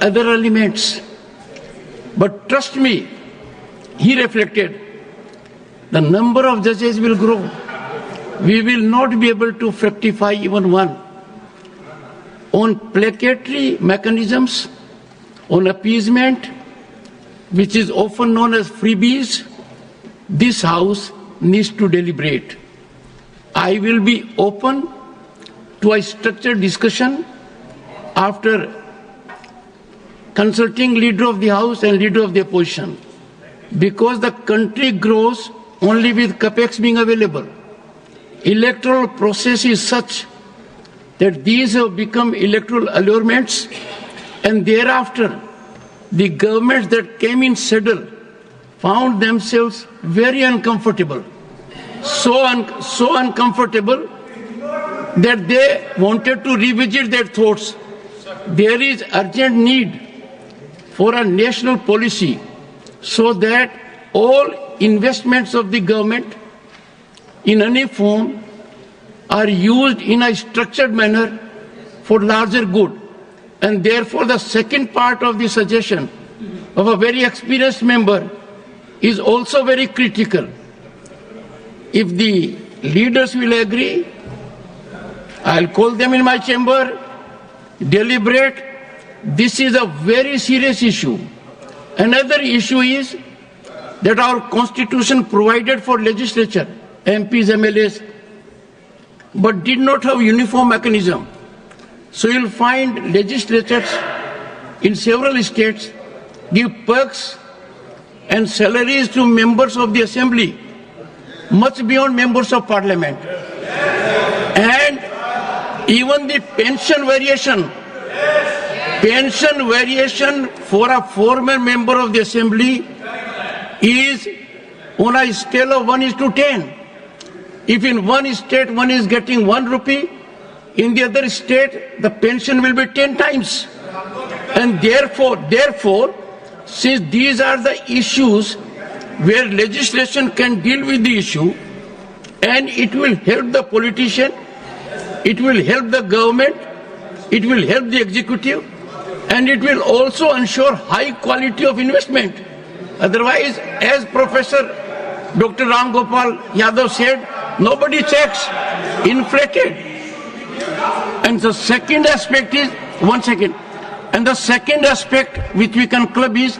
other elements. But trust me, he reflected, the number of judges will grow. We will not be able to fructify even one. On placatory mechanisms, on appeasement, which is often known as freebies, this House needs to deliberate. I will be open to a structured discussion after consulting Leader of the House and Leader of the Opposition, because the country grows only with capex being available. Electoral process is such that these have become electoral allurements, and thereafter the governments that came in saddle found themselves very uncomfortable, so uncomfortable that they wanted to revisit their thoughts. There is urgent need for a national policy so that all investments of the government in any form are used in a structured manner for larger good. And therefore the second part of the suggestion of a very experienced member is also very critical. If the leaders will agree, I'll call them in my chamber, deliberate. This is a very serious issue. Another issue is that our constitution provided for legislature, MPs, MLAs, but did not have uniform mechanism. So you'll find legislatures in several states give perks and salaries to members of the assembly, much beyond members of parliament. And even the pension variation for a former member of the assembly is on a scale of 1:10. If in one state one is getting 1 rupee, in the other state the pension will be 10 times. And therefore, since these are the issues where legislation can deal with the issue, and it will help the politician, it will help the government, it will help the executive, and it will also ensure high quality of investment. Otherwise, as Professor Dr. Ram Gopal Yadav said, nobody checks, inflated. And the second aspect is, and the second aspect which we can club is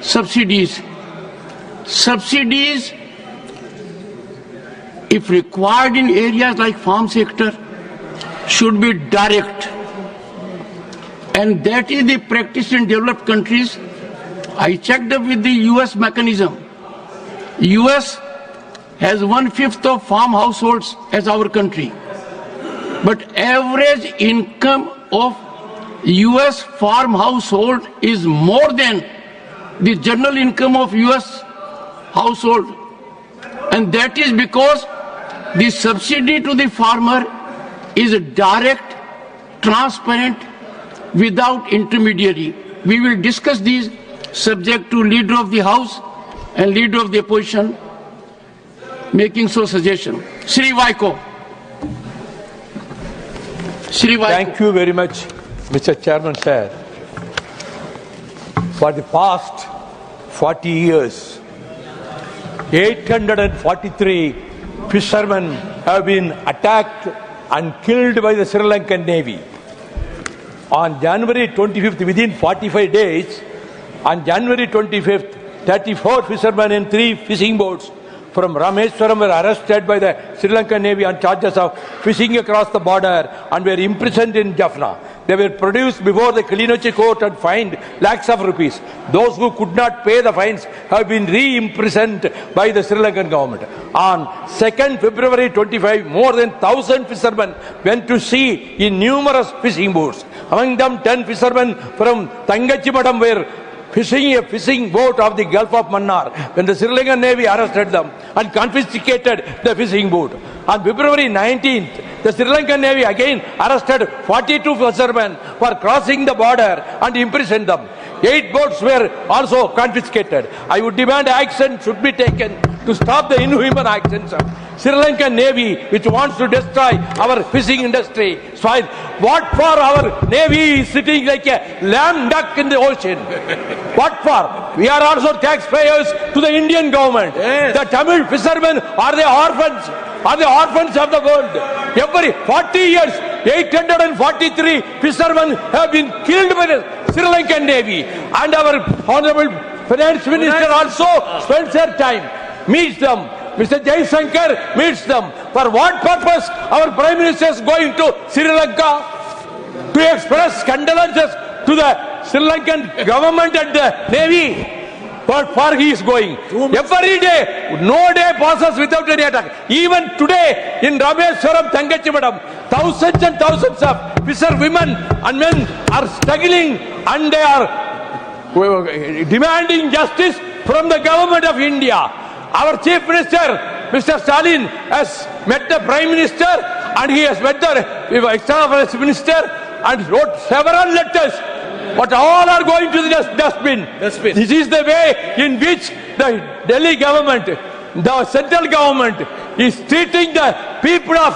subsidies. Subsidies, if required in areas like farm sector, should be direct. And that is the practice in developed countries. I checked up with the US mechanism. US has 1/5 of farm households as our country. But average income of US farm household is more than the general income of US household. And that is because the subsidy to the farmer is direct, transparent, without intermediary. We will discuss these subject to Leader of the House and Leader of the Opposition making so suggestion. Shri Vaiko. Thank you very much, Mr. Chairman, sir. For the past 40 years, 843 fishermen have been attacked and killed by the Sri Lankan Navy. On January 25th, within 45 days, on January 25th, 34 fishermen in 3 fishing boats from Rameswaram were arrested by the Sri Lankan Navy on charges of fishing across the border and were imprisoned in Jaffna. They were produced before the Kilinochchi court and fined lakhs of rupees. Those who could not pay the fines have been re-imprisoned by the Sri Lankan government. On 2nd February 25, more than 1,000 fishermen went to sea in numerous fishing boats. Among them, 10 fishermen from Tangachimadam were fishing a fishing boat of the Gulf of Mannar when the Sri Lankan Navy arrested them and confiscated the fishing boat. On February 19th, the Sri Lankan Navy again arrested 42 fishermen for crossing the border and imprisoned them. 8 boats were also confiscated. I would demand action should be taken to stop the inhuman actions of Sri Lankan Navy, which wants to destroy our fishing industry. Fine. What for our Navy is sitting like a lamb duck in the ocean? What for? We are also taxpayers to the Indian government. Yes. The Tamil fishermen are the orphans. Are the orphans of the world. Every 40 years, 843 fishermen have been killed by the Sri Lankan Navy. And our Honorable Finance Minister also spends her time, meets them. Mr. Jaisankar meets them. For what purpose our Prime Minister is going to Sri Lanka? To express condolences to the Sri Lankan government and the Navy. What for he is going? Every day, no day passes without any attack. Even today in Rameswaram, Thangachimadam, thousands and thousands of fisher women and men are struggling and they are demanding justice from the government of India. Our Chief Minister, Mr. Stalin, has met the Prime Minister and he has met the External Affairs Minister and wrote several letters. But all are going to the dustbin. This is the way in which the Delhi government, the central government, is treating the people of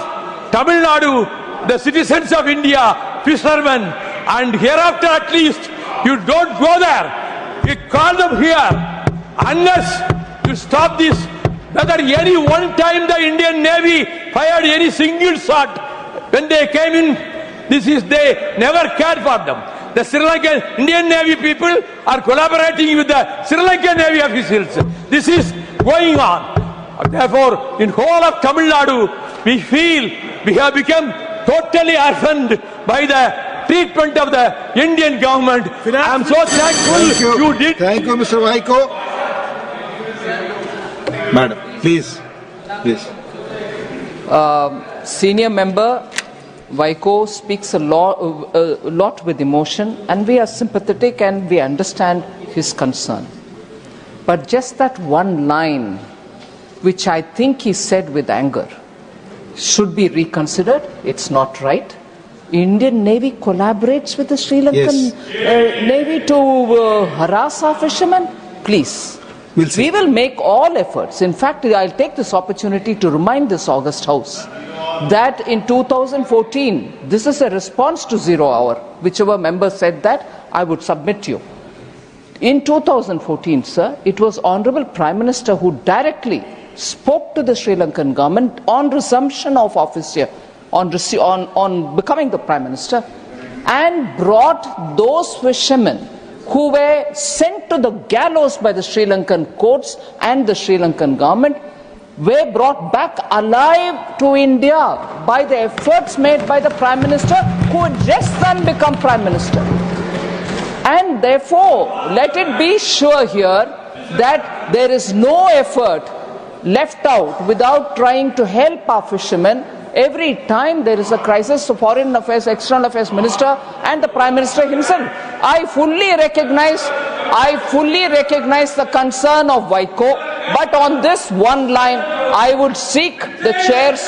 Tamil Nadu, the citizens of India, fishermen. And hereafter at least, you don't go there. You call them here. Unless you stop this, whether any one time the Indian Navy fired any single shot when they came in, they never cared for them. The Sri Lankan Indian Navy people are collaborating with the Sri Lankan Navy officials. This is going on. Therefore, in whole of Tamil Nadu, we feel we have become totally orphaned by the treatment of the Indian government. I am so thankful you did. Thank you, Mr. Vaiko. Madam, please. Senior member Vaiko speaks a lot with emotion, and we are sympathetic and we understand his concern. But just that one line, which I think he said with anger, should be reconsidered. It's not right. Indian Navy collaborates with the Sri Lankan Navy to harass our fishermen. Please. We will make all efforts. In fact, I'll take this opportunity to remind this August House that in 2014, this is a response to 0 hour. Whichever member said that, I would submit to you. In 2014, sir, it was Honorable Prime Minister who directly spoke to the Sri Lankan government on resumption of office here, on becoming the Prime Minister, and brought those fishermen who were sent to the gallows by the Sri Lankan courts and the Sri Lankan government were brought back alive to India by the efforts made by the Prime Minister, who had just then become Prime Minister. And therefore, let it be sure here that there is no effort left out without trying to help our fishermen. Every time there is a crisis, the Foreign Affairs, External Affairs Minister and the Prime Minister himself. I fully recognize the concern of Vaiko, but on this one line, I would seek the chairs,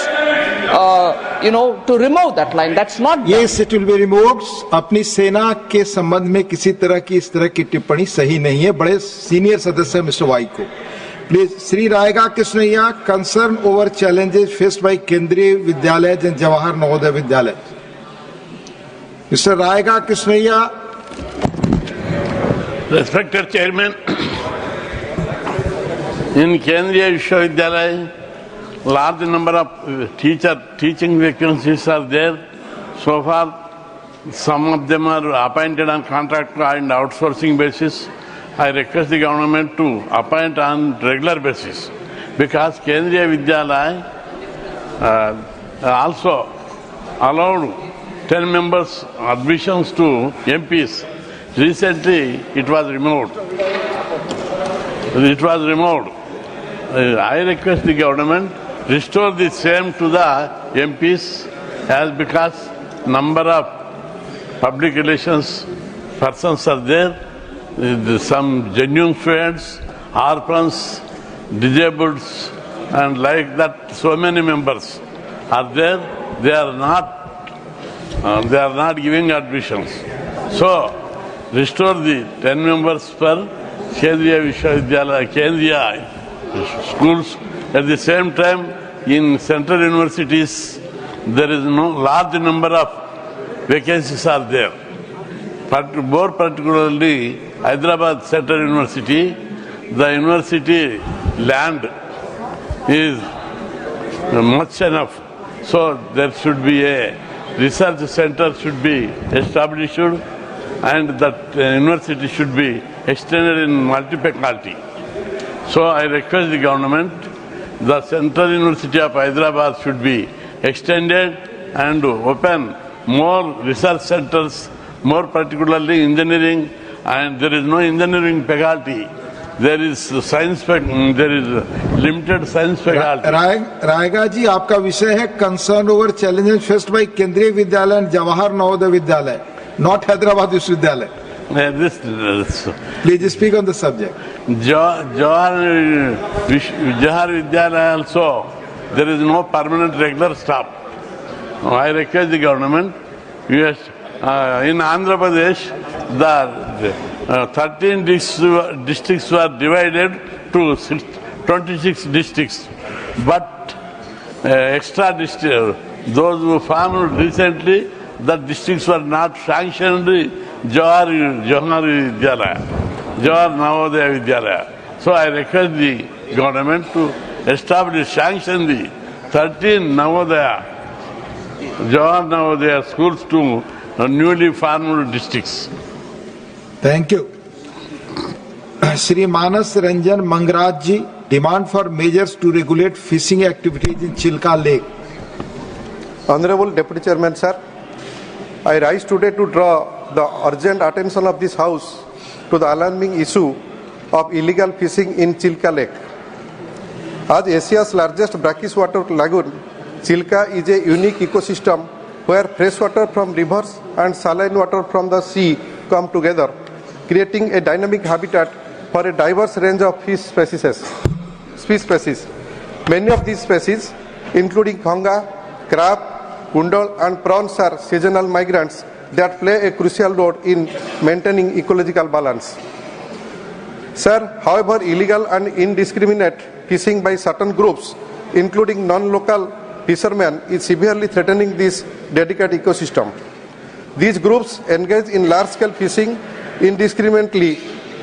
to remove that line. That's not done. Yes, it will be removed. अपनी सेना के संबंध में किसी तरह की इस तरह की टिप्पणी सही नहीं है. बड़े सीनियर सदस्य mister Vaiko. Please, Sri Raiga Krishnaiya, concern over challenges faced by Kendriya Vidyalaya and Jawahar Navodaya Vidyalaya. Mr. Raiga Krishnaiya. Respected Chairman, in Kendriya Vishwavidyalaya, large number of teaching vacancies are there. So far, some of them are appointed on contract and outsourcing basis. I request the government to appoint on regular basis, because Kendriya Vidyalaya also allowed 10 members admissions to MPs. Recently, it was removed. I request the government restore the same to the MPs, as because number of public relations persons are there. Some genuine students, orphans, disabled, and like that, so many members are there. They are not giving admissions. So, restore the 10 members per Kendriya Vishwavidyalaya, Kendriya schools. At the same time, in central universities, there is no large number of vacancies are there. But more particularly, Hyderabad Central University, the university land is much enough. So there should be a research center should be established, and that university should be extended in multi-faculty. So I request the government, the Central University of Hyderabad should be extended and open more research centers, more particularly engineering, and there is no engineering faculty. There is science, there is limited science faculty. रायगा जी, आपका विषय है concern over challenges faced by केंद्रीय विद्यालय and Jawahar Navodaya Vidyalaya, not Hyderabad विश्वविद्यालय. Please speak on the subject. Jawahar Vidyalaya also, there is no permanent regular staff. I request the government, yes, in Andhra Pradesh, the 13 districts were divided to 26 districts. But extra districts, those who formed recently, the districts were not sanctioned Jawahar Vidyalaya, Jawahar Navodaya Vidyalaya. So I request the government to establish, sanction the 13 Navodaya, Jawahar Navodaya schools to newly formed districts. Thank you. Shri Manas Ranjan Mangraj ji, demand for measures to regulate fishing activities in Chilka Lake. Honorable Deputy Chairman, sir, I rise today to draw the urgent attention of this House to the alarming issue of illegal fishing in Chilka Lake. As Asia's largest brackish water lagoon, Chilka is a unique ecosystem where fresh water from rivers and saline water from the sea come together, creating a dynamic habitat for a diverse range of fish species. Many of these species, including khonga, crab, kundal and prawns, are seasonal migrants that play a crucial role in maintaining ecological balance. Sir, however, illegal and indiscriminate fishing by certain groups, including non-local fishermen, is severely threatening this delicate ecosystem. These groups engage in large-scale fishing indiscriminately,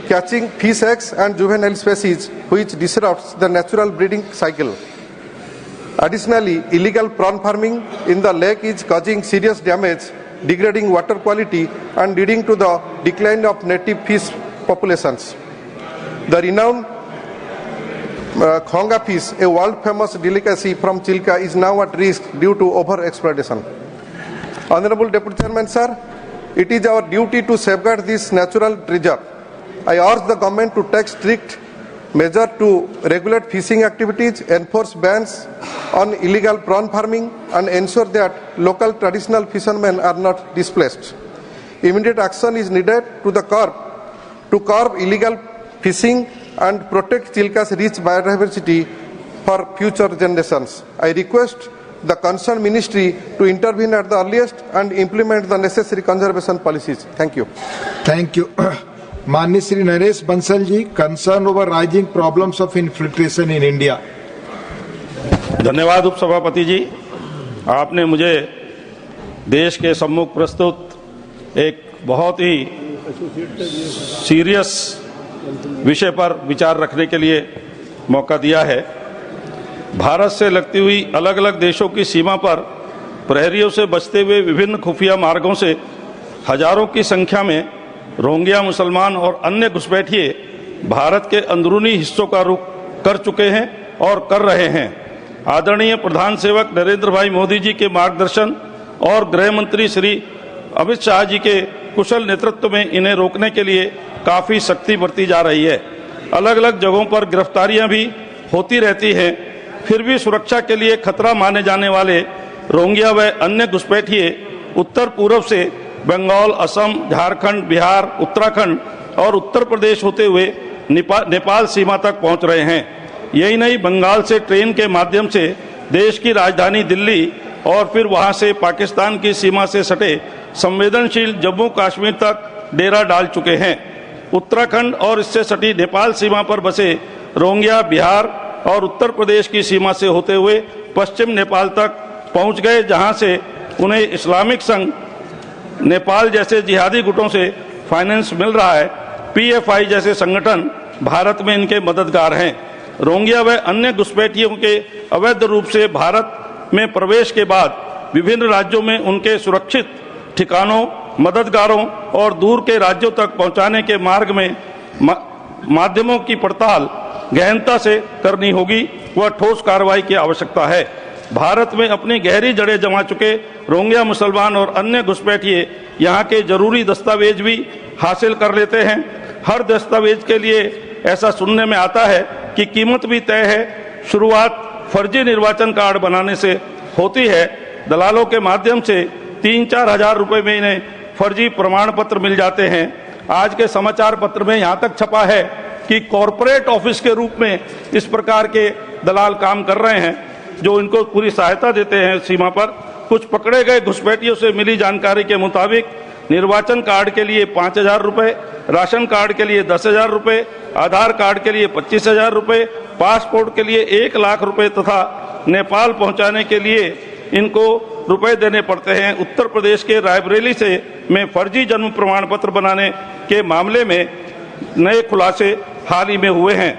catching fish eggs and juvenile species, which disrupts the natural breeding cycle. Additionally, illegal prawn farming in the lake is causing serious damage, degrading water quality and leading to the decline of native fish populations. The renowned khonga fish, a world-famous delicacy from Chilka, is now at risk due to over-exploitation. Honorable Deputy Chairman, sir, it is our duty to safeguard this natural treasure. I urge the government to take strict measures to regulate fishing activities, enforce bans on illegal prawn farming, and ensure that local traditional fishermen are not displaced. Immediate action is needed to curb illegal fishing and protect Chilka's rich biodiversity for future generations. I request the concerned ministry to intervene at the earliest and implement the necessary conservation policies. Thank you. Thank you. माननीय Shri Naresh Bansal ji, concern over rising problems of infiltration in India. धन्यवाद उपसभापति जी, आपने मुझे देश के सम्मुख प्रस्तुत एक बहुत ही सीरियस विषय पर विचार रखने के लिए मौका दिया है. भारत से लगती हुई अलग अलग देशों की सीमा पर प्रहरियों से बचते हुए विभिन्न खुफिया मार्गों से हजारों की संख्या में रोहिंग्या मुसलमान और अन्य घुसपैठिए भारत के अंदरूनी हिस्सों का रुख कर चुके हैं और कर रहे हैं. आदरणीय प्रधान सेवक नरेंद्र भाई मोदी जी के मार्गदर्शन और गृह मंत्री श्री अमित शाह जी के कुशल नेतृत्व में इन्हें रोकने के लिए काफ़ी सख्ती बरती जा रही है. अलग अलग जगहों पर गिरफ्तारियां भी होती रहती हैं, फिर भी सुरक्षा के लिए खतरा माने जाने वाले रोहिंग्या व अन्य घुसपैठिए उत्तर पूर्व से बंगाल, असम, झारखंड, बिहार, उत्तराखंड और उत्तर प्रदेश होते हुए नेपाल सीमा तक पहुंच रहे हैं. यही नहीं, बंगाल से ट्रेन के माध्यम से देश की राजधानी दिल्ली और फिर वहां से पाकिस्तान की सीमा से सटे संवेदनशील जम्मू कश्मीर तक डेरा डाल चुके हैं. उत्तराखंड और इससे सटी नेपाल सीमा पर बसे रोहिंग्या बिहार और उत्तर प्रदेश की सीमा से होते हुए पश्चिम नेपाल तक पहुंच गए, जहां से उन्हें इस्लामिक संघ नेपाल जैसे जिहादी गुटों से फाइनेंस मिल रहा है। पीएफआई जैसे संगठन भारत में इनके मददगार हैं। रोहिंग्या व अन्य घुसपैठियों के अवैध रूप से भारत में प्रवेश के बाद विभिन्न राज्यों में उनके सुरक्षित ठिकानों, मददगारों और दूर के राज्यों तक पहुंचाने के मार्ग में माध्यमों की पड़ताल गहनता से करनी होगी व ठोस कार्रवाई की आवश्यकता है। भारत में अपनी गहरी जड़ें जमा चुके रोहिंग्या मुसलमान और अन्य घुसपैठिए यहाँ के जरूरी दस्तावेज भी हासिल कर लेते हैं। हर दस्तावेज के लिए ऐसा सुनने में आता है कि कीमत भी तय है। शुरुआत फर्जी निर्वाचन कार्ड बनाने से होती है। दलालों के माध्यम से 3-4 हजार रुपए में इन्हें फर्जी प्रमाण पत्र मिल जाते हैं। आज के समाचार पत्र में यहाँ तक छपा है कि कॉरपोरेट ऑफिस के रूप में इस प्रकार के दलाल काम कर रहे हैं, जो इनको पूरी सहायता देते हैं सीमा पर। कुछ पकड़े गए घुसपैठियों से मिली जानकारी के मुताबिक निर्वाचन कार्ड के लिए 5,000 रुपए, राशन कार्ड के लिए 10,000 रुपए, आधार कार्ड के लिए 25,000 रुपए, पासपोर्ट के लिए 1 लाख रुपए तथा नेपाल पहुंचाने के लिए इनको रुपए देने पड़ते हैं। उत्तर प्रदेश के रायबरेली से में फर्जी जन्म प्रमाण पत्र बनाने के मामले में नए खुलासे हाल ही में हुए हैं।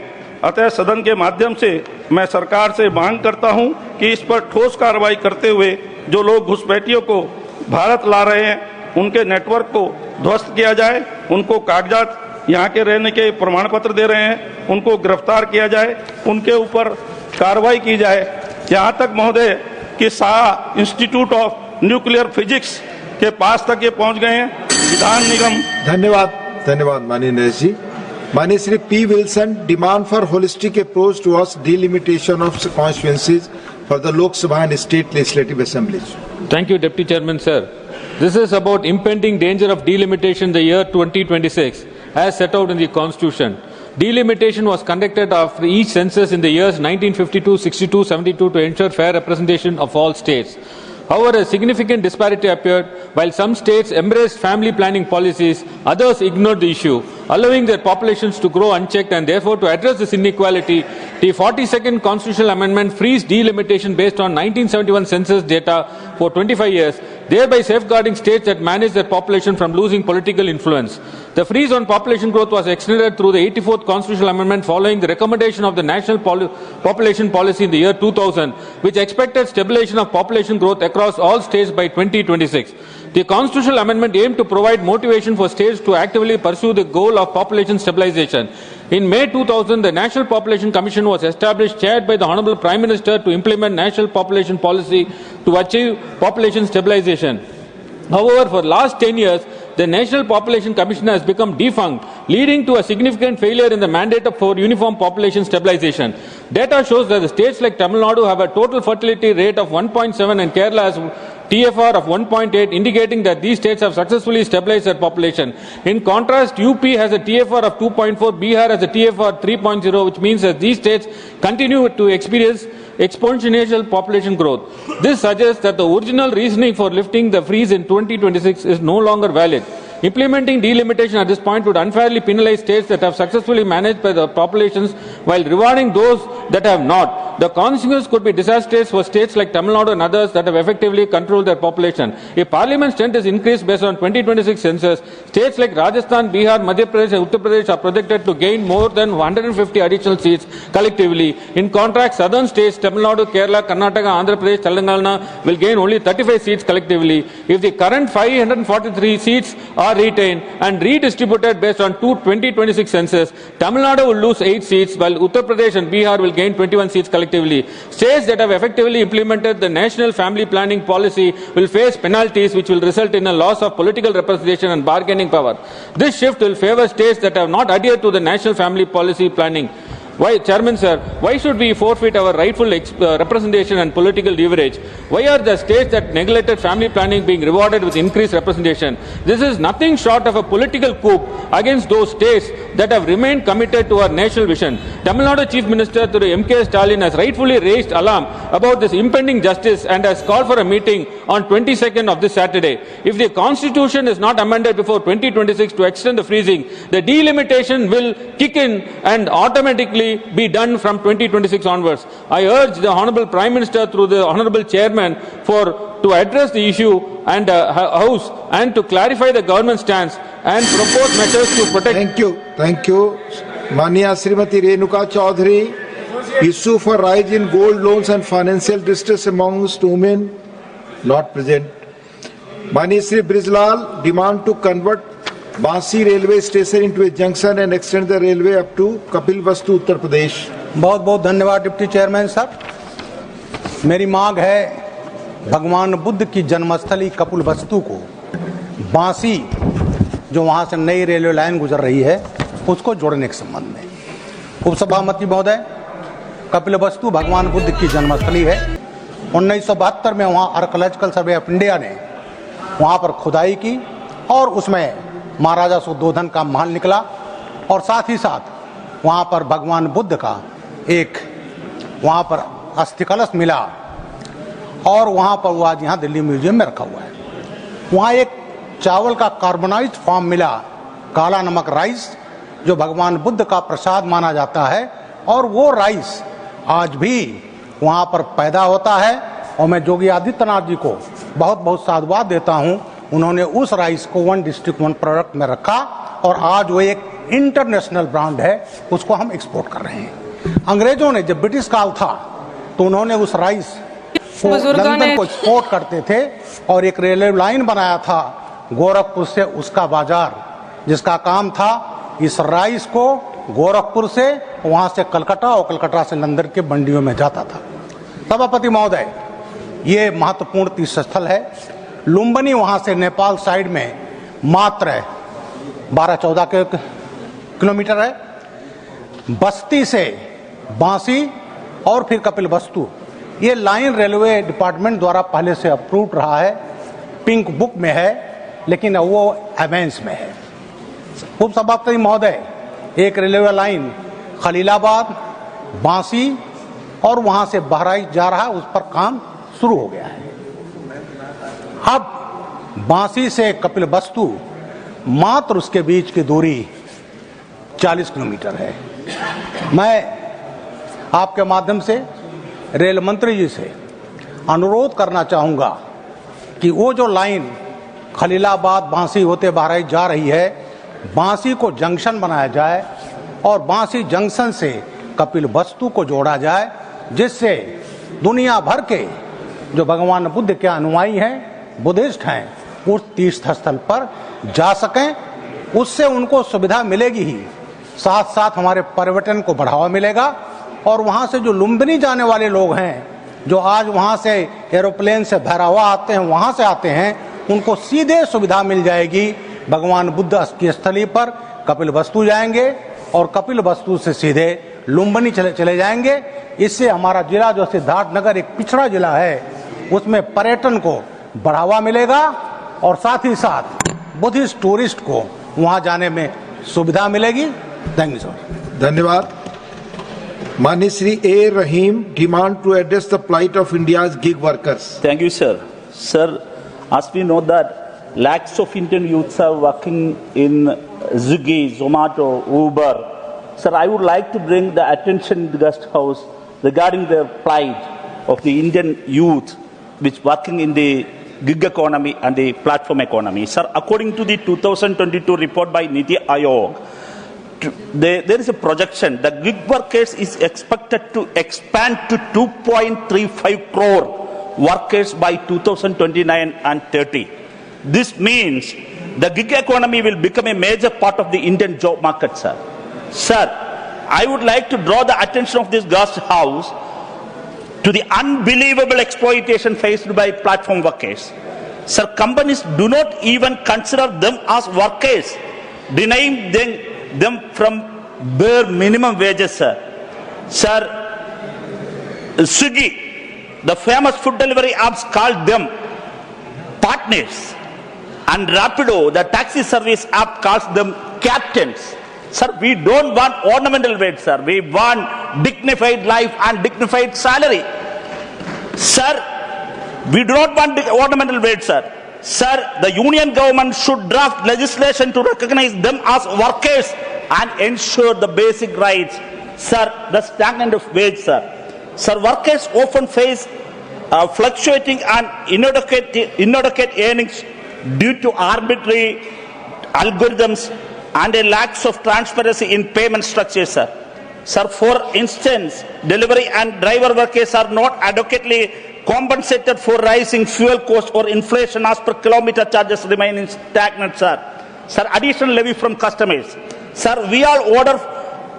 अतः सदन के माध्यम से मैं सरकार से मांग करता हूं कि इस पर ठोस कार्रवाई करते हुए जो लोग घुसपैठियों को भारत ला रहे हैं उनके नेटवर्क को ध्वस्त किया जाए, उनको कागजात यहाँ के रहने के प्रमाण पत्र दे रहे हैं उनको गिरफ्तार किया जाए, उनके ऊपर कार्रवाई की जाए। यहाँ तक महोदय कि Shah institute of nuclear physics के पास तक ये पहुँच गए हैं। विधान निगम। धन्यवाद माननीय नरेश जी। माननीय Shri P Wilson, demand for holistic approach towards delimitation of constituencies for the Lok Sabha and state legislative assemblies. Thank you, Deputy Chairman, sir. This is about impending danger of delimitation in the year 2026, as set out in the Constitution. Delimitation was conducted after each census in the years 1952, 62, 72 to ensure fair representation of all states. However, a significant disparity appeared. While some states embraced family planning policies, others ignored the issue, allowing their populations to grow unchecked, and therefore to address this inequality, the 42nd Constitutional Amendment frees delimitation based on 1971 census data for 25 years, thereby safeguarding states that manage their population from losing political influence. The freeze on population growth was extended through the 84th Constitutional Amendment following the recommendation of the National Population Policy in the year 2000, which expected stabilization of population growth across all states by 2026. The Constitutional Amendment aimed to provide motivation for states to actively pursue the goal of population stabilization. In May 2000, the National Population Commission was established, chaired by the Honorable Prime Minister, to implement National Population Policy to achieve population stabilization. However, for the last 10 years, the National Population Commission has become defunct, leading to a significant failure in the mandate for uniform population stabilization. Data shows that the states like Tamil Nadu have a total fertility rate of 1.7 and Kerala has TFR of 1.8, indicating that these states have successfully stabilized their population. In contrast, UP has a TFR of 2.4, Bihar has a TFR 3.0, which means that these states continue to experience exponential population growth. This suggests that the original reasoning for lifting the freeze in 2026 is no longer valid. Implementing delimitation at this point would unfairly penalize states that have successfully managed by the populations while rewarding those that have not. The consequence could be disastrous for states like Tamil Nadu and others that have effectively controlled their population. If Parliament strength is increased based on 2026 census, states like Rajasthan, Bihar, Madhya Pradesh and Uttar Pradesh are projected to gain more than 150 additional seats collectively. In contrast, southern states Tamil Nadu, Kerala, Karnataka, Andhra Pradesh, Telangana will gain only 35 seats collectively. If the current 543 seats are retained and redistributed based on 2026 census, Tamil Nadu will lose 8 seats while Uttar Pradesh and Bihar will gain 21 seats collectively. States that have effectively implemented the national family planning policy will face penalties which will result in a loss of political representation and bargaining power. This shift will favor states that have not adhered to the national family policy planning. Why, Chairman sir, why should we forfeit our rightful representation and political leverage? Why are the states that neglected family planning being rewarded with increased representation? This is nothing short of a political coup against those states that have remained committed to our national vision. Tamil Nadu Chief Minister Thiru M.K. Stalin has rightfully raised alarm about this impending justice and has called for a meeting on 22nd of this Saturday. If the Constitution is not amended before 2026 to extend the freezing, the delimitation will kick in and automatically automatically be done from 2026 onwards. I urge the Honorable Prime Minister through the Honorable Chairman to address the issue and House and to clarify the government stance and propose measures to protect. Thank you. Mania Srimati Renuka Chaudhary, issue for rise in gold loans and financial distress amongst women, not present. Mani Sri Brijlal, demand to convert Bansi railway station into a junction and extend the railway up to Kapilvastu, Uttar Pradesh. बहुत बहुत धन्यवाद deputy chairman साहब। मेरी मांग है भगवान बुद्ध की जन्मस्थली कपिलवस्तु को बांसी जो वहां से नई रेलवे लाइन गुजर रही है उसको जोड़ने के संबंध में। उपसभापति महोदय, कपिलवस्तु भगवान बुद्ध की जन्मस्थली है। 1972 में वहाँ आर्कोलॉजिकल सर्वे ऑफ इंडिया ने वहाँ पर खुदाई की और उसमें महाराजा सुद्धोधन का महल निकला और साथ ही साथ वहाँ पर भगवान बुद्ध का एक वहाँ पर अस्थि कलश मिला और वहाँ पर वो आज यहाँ दिल्ली म्यूजियम में रखा हुआ है। वहाँ एक चावल का कार्बोनाइज्ड फॉर्म मिला, काला नमक राइस, जो भगवान बुद्ध का प्रसाद माना जाता है और वो राइस आज भी वहाँ पर पैदा होता है। और मैं योगी आदित्यनाथ जी को बहुत बहुत साधुवाद देता हूँ, उन्होंने उस राइस को वन डिस्ट्रिक्ट वन प्रोडक्ट में रखा और आज वो एक इंटरनेशनल ब्रांड है, उसको हम एक्सपोर्ट कर रहे हैं। अंग्रेजों ने जब ब्रिटिश काल था तो उन्होंने उस राइस को लंदन को एक्सपोर्ट करते थे और एक रेलवे लाइन बनाया था गोरखपुर से उसका बाजार, जिसका काम था इस राइस को गोरखपुर से वहां से कलकत्ता और कलकत्ता से लंदन के मंडियों में जाता था। सभापति महोदय, ये महत्वपूर्ण तीर्थ स्थल है। लुम्बिनी वहां से नेपाल साइड में मात्र 12-14 किलोमीटर है। बस्ती से बांसी और फिर कपिलवस्तु, ये लाइन रेलवे डिपार्टमेंट द्वारा पहले से अप्रूव्ड रहा है, पिंक बुक में है, लेकिन वो एवेंस में है। उपसभापति महोदय, एक रेलवे लाइन खलीलाबाद, बांसी और वहां से बहराइच जा रहा है, उस पर काम शुरू हो गया है। अब बांसी से कपिलवस्तु मात्र उसके बीच की दूरी 40 किलोमीटर है। मैं आपके माध्यम से रेल मंत्री जी से अनुरोध करना चाहूँगा कि वो जो लाइन खलीलाबाद बांसी होते बहराइच जा रही है, बांसी को जंक्शन बनाया जाए और बांसी जंक्शन से कपिलवस्तु को जोड़ा जाए, जिससे दुनिया भर के जो भगवान बुद्ध के अनुयायी हैं, बुद्धिस्ट हैं, उस तीर्थ स्थल पर जा सकें। उससे उनको सुविधा मिलेगी ही, साथ साथ हमारे पर्यटन को बढ़ावा मिलेगा और वहाँ से जो लुम्बिनी जाने वाले लोग हैं, जो आज वहाँ से एरोप्लेन से भैरवा आते हैं, वहाँ से आते हैं, उनको सीधे सुविधा मिल जाएगी। भगवान बुद्ध की स्थली पर कपिलवस्तु जाएंगे और कपिलवस्तु से सीधे लुम्बिनी चले जाएंगे। इससे हमारा जिला जो सिद्धार्थनगर एक पिछड़ा जिला है, उसमें पर्यटन को बढ़ावा मिलेगा और साथ ही साथ बुद्धिस्ट टूरिस्ट को वहां जाने में सुविधा मिलेगी। Thank you sir. धन्यवाद। माननीय Shri A Rahim, demand to address the plight of India's gig workers. Thank you, sir. Sir, as we know that lakhs of Indian youths are working in Swiggy, Zomato, Uber. Sir, I would like to bring the attention in the guest house regarding the plight of the Indian youth which working in the gig economy and the platform economy. Sir, according to the 2022 report by Niti Aayog, there is a projection that gig workers is expected to expand to 2.35 crore workers by 2029 and 30. This means the gig economy will become a major part of the Indian job market, sir. Sir, I would like to draw the attention of this guest house to the unbelievable exploitation faced by platform workers. Sir, companies do not even consider them as workers, denying them from bare minimum wages, sir. Sir, Swiggy, the famous food delivery apps, called them partners, and Rapido, the taxi service app, calls them captains. Sir, we don't want ornamental wage, sir. We want dignified life and dignified salary. Sir, we do not want ornamental wage, sir. Sir, the union government should draft legislation to recognize them as workers and ensure the basic rights Sir, the stagnant wage, sir. Sir, workers often face fluctuating and inadequate earnings due to arbitrary algorithms and a lack of transparency in payment structures, sir. Sir, for instance, delivery and driver workers are not adequately compensated for rising fuel costs or inflation as per kilometer charges remaining stagnant, sir. Sir, additional levy from customers. Sir, we all order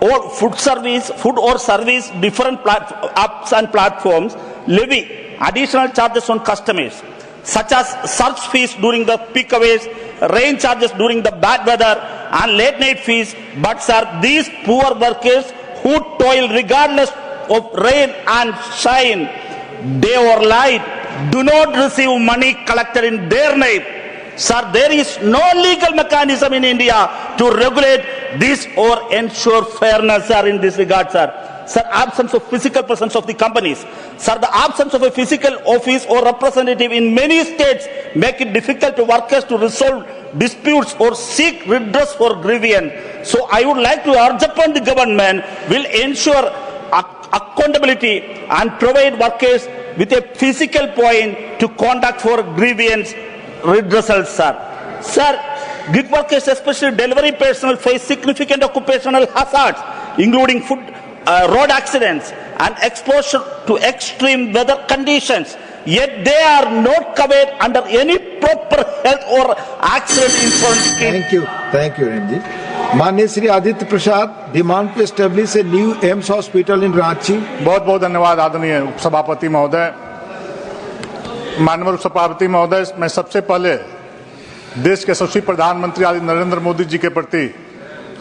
or food or service different apps and platforms levy additional charges on customers, such as surge fees during the peak hours, rain charges during the bad weather, and late night fees. But sir, these poor workers who toil regardless of rain and shine, day or night, do not receive money collected in their name. Sir, there is no legal mechanism in India to regulate this or ensure fairness, sir, in this regard, sir. Sir, absence of physical presence of the companies. Sir, the absence of a physical office or representative in many states make it difficult to workers to resolve disputes or seek redress for grievance. So I would like to urge upon the government will ensure accountability and provide workers with a physical point to conduct for grievance redressal, sir. Sir, gig workers, especially delivery personnel, face significant occupational hazards, including road accidents and exposure to extreme weather conditions. Yet they are not covered under any proper health or accident insurance scheme. Thank you, Renji. माननीय Shri Aditya Prasad, demand to establish a new AIIMS hospital in Ranchi. बहुत बहुत धन्यवाद आदरणीय उपसभापति महोदय. माननीय उपसभापति महोदय, मैं सबसे पहले देश के यशस्वी प्रधानमंत्री आदि नरेंद्र मोदी जी के प्रति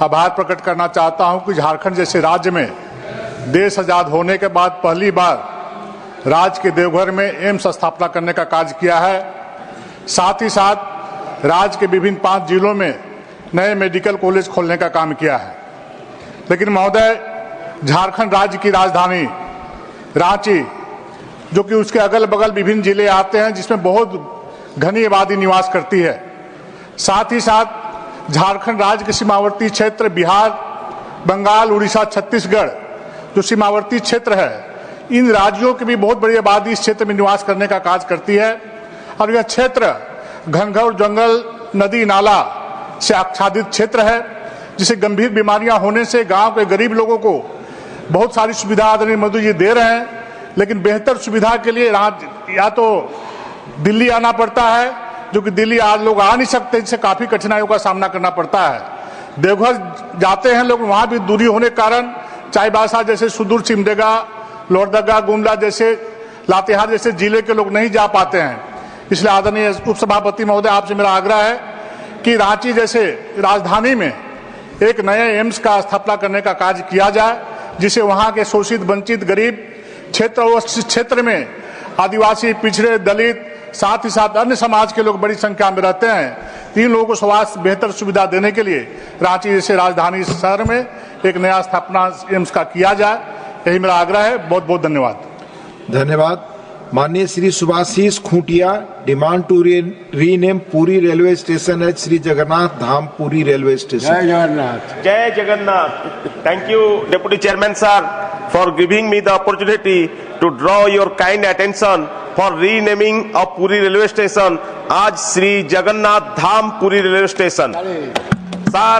आभार प्रकट करना चाहता हूं कि झारखंड जैसे राज्य में देश आजाद होने के बाद पहली बार राज्य के देवघर में एम्स स्थापना करने का कार्य किया है. साथ ही साथ राज्य के विभिन्न 5 जिलों में नए मेडिकल कॉलेज खोलने का काम किया है. लेकिन महोदय, झारखंड राज्य की राजधानी रांची, जो कि उसके अगल बगल विभिन्न जिले आते हैं, जिसमें बहुत घनी आबादी निवास करती है. साथ ही साथ झारखंड राज्य के सीमावर्ती क्षेत्र बिहार, बंगाल, उड़ीसा, छत्तीसगढ़ जो सीमावर्ती क्षेत्र है, इन राज्यों की भी बहुत बड़ी आबादी इस क्षेत्र में निवास करने का कार्य करती है. और यह क्षेत्र घनघोर जंगल, नदी नाला से आच्छादित क्षेत्र है, जिसे गंभीर बीमारियां होने से गांव के गरीब लोगों को बहुत सारी सुविधा आदरणीय मोदी जी दे रहे हैं. लेकिन बेहतर सुविधा के लिए या तो दिल्ली आना पड़ता है, जो कि दिल्ली आज लोग आ नहीं सकते, जिससे काफी कठिनाइयों का सामना करना पड़ता है. देवघर जाते हैं लोग, वहां भी दूरी होने के कारण चाईबासा जैसे सुदूर सिमडेगा, लोहरदगा, गुमला जैसे, लातेहार जैसे जिले के लोग नहीं जा पाते हैं. इसलिए आदरणीय उपसभापति महोदय, आपसे मेरा आग्रह है कि रांची जैसे राजधानी में एक नए एम्स का स्थापना करने का कार्य किया जाए, जिसे वहां के शोषित, वंचित, गरीब क्षेत्र में आदिवासी, पिछड़े, दलित, साथ ही साथ अन्य समाज के लोग बड़ी संख्या में रहते हैं. तीन लोगों को स्वास्थ्य बेहतर सुविधा देने के लिए रांची जैसे राजधानी शहर में एक नया स्थापना एम्स का किया जाए, यही मेरा आग्रह है. बहुत बहुत धन्यवाद. धन्यवाद. माननीय Shri Subhashish Khuntia, demand to rename Puri railway station as Shri Jagannath Dham Puri railway station. जय Jagannath. Jai Jagannath. Thank you, Deputy Chairman sir, for giving me the opportunity to draw your kind attention for renaming of Puri railway station as Sri Jagannath Dham Puri railway station. Sir,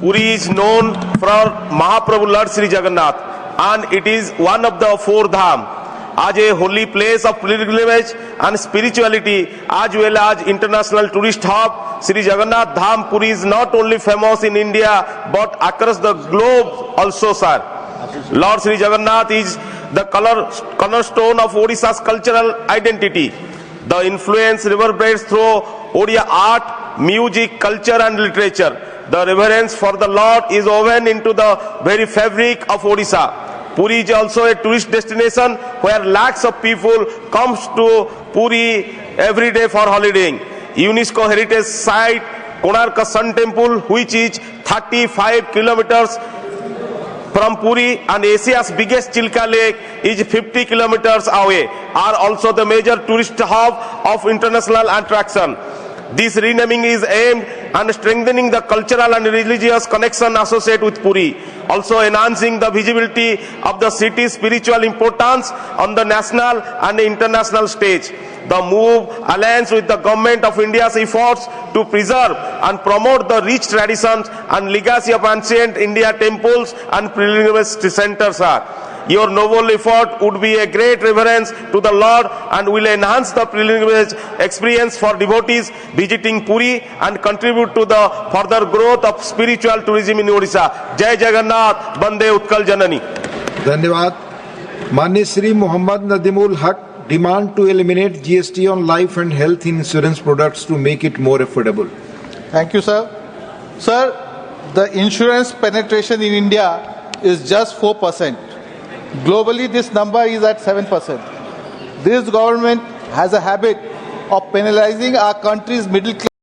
Puri is known for Mahaprabhu Lord Sri Jagannath, and it is one of the 4 dham as a holy place of pilgrimage and spirituality, as well as international tourist hub. Sri Jagannath Dham Puri is not only famous in India but across the globe also, sir. Lord Sri Jagannath is the cornerstone of Odisha's cultural identity. The influence reverberates through Odia art, music, culture and literature. The reverence for the Lord is woven into the very fabric of Odisha. Puri is also a tourist destination where lakhs of people comes to Puri every day for holidaying. UNESCO heritage site Konark Sun Temple, which is 35 kilometers from Puri, and Asia's biggest Chilka Lake is 50 kilometers away, are also the major tourist hub of international attraction. This renaming is aimed at strengthening the cultural and religious connection associated with Puri. also enhancing the visibility of the city's spiritual importance on the national and international stage. The move aligns with the Government of India's efforts to preserve and promote the rich traditions and legacy of ancient India temples and pilgrimage centers. Your noble effort would be a great reverence to the Lord and will enhance the pilgrimage experience for devotees visiting Puri and contribute to the further growth of spiritual tourism in Odisha. Jai Jagannath, Bande Utkal Janani. धन्यवाद। माननीय श्री मोहम्मद नदीमुल हक demand to eliminate GST on life and health insurance products to make it more affordable. Thank you, sir. Sir, the insurance penetration in India is just 4%. Globally, this number is at 7%. This government has a habit of penalizing our country's middle class